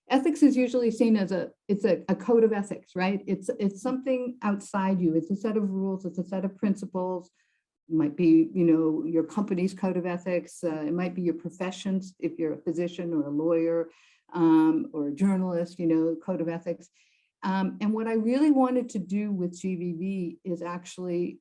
ethics is usually seen as a code of ethics, right? It's something outside you. It's a set of rules. It's a set of principles. It might be, your company's code of ethics. It might be your professions, if you're a physician or a lawyer or a journalist, code of ethics. And what I really wanted to do with GVV is actually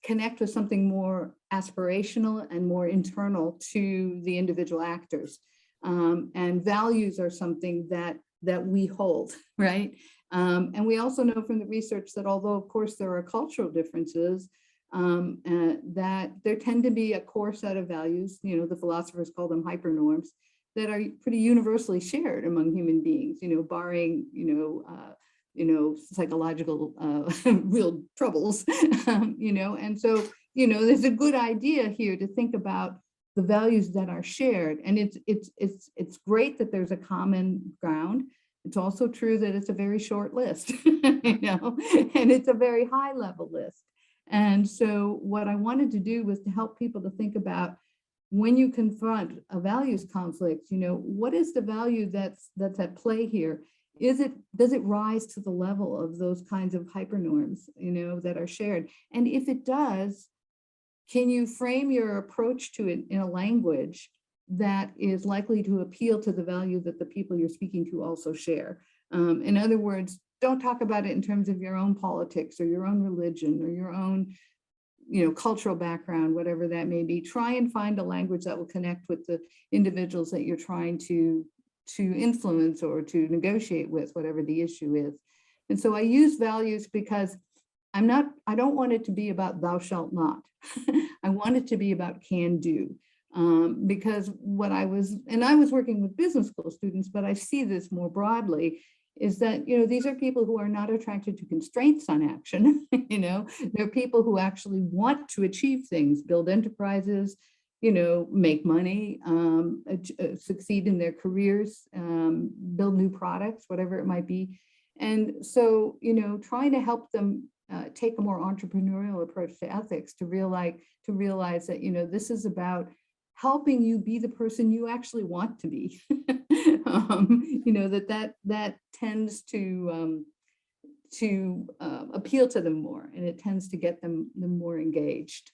connect with something more aspirational and more internal to the individual actors. And values are something that we hold, right? And we also know from the research that although, of course, there are cultural differences, that there tend to be a core set of values, the philosophers call them hypernorms, that are pretty universally shared among human beings, barring, psychological real troubles, and so, there's a good idea here to think about the values that are shared. And it's great that there's a common ground. It's also true that it's a very short list, and it's a very high level list. And so what I wanted to do was to help people to think about, when you confront a values conflict, what is the value that's at play here? Does it rise to the level of those kinds of hypernorms, that are shared? And if it does, can you frame your approach to it in a language that is likely to appeal to the value that the people you're speaking to also share? In other words, don't talk about it in terms of your own politics or your own religion or your own cultural background, whatever that may be. Try and find a language that will connect with the individuals that you're trying to influence or to negotiate with, whatever the issue is. And so I use values because I don't want it to be about thou shalt not. I want it to be about can do. Because I was working with business school students, but I see this more broadly, is that, these are people who are not attracted to constraints on action. They're people who actually want to achieve things, build enterprises, make money, succeed in their careers, build new products, whatever it might be. And so, trying to help them take a more entrepreneurial approach to ethics, to realize that, this is about helping you be the person you actually want to be. That tends to appeal to them more, and it tends to get them more engaged.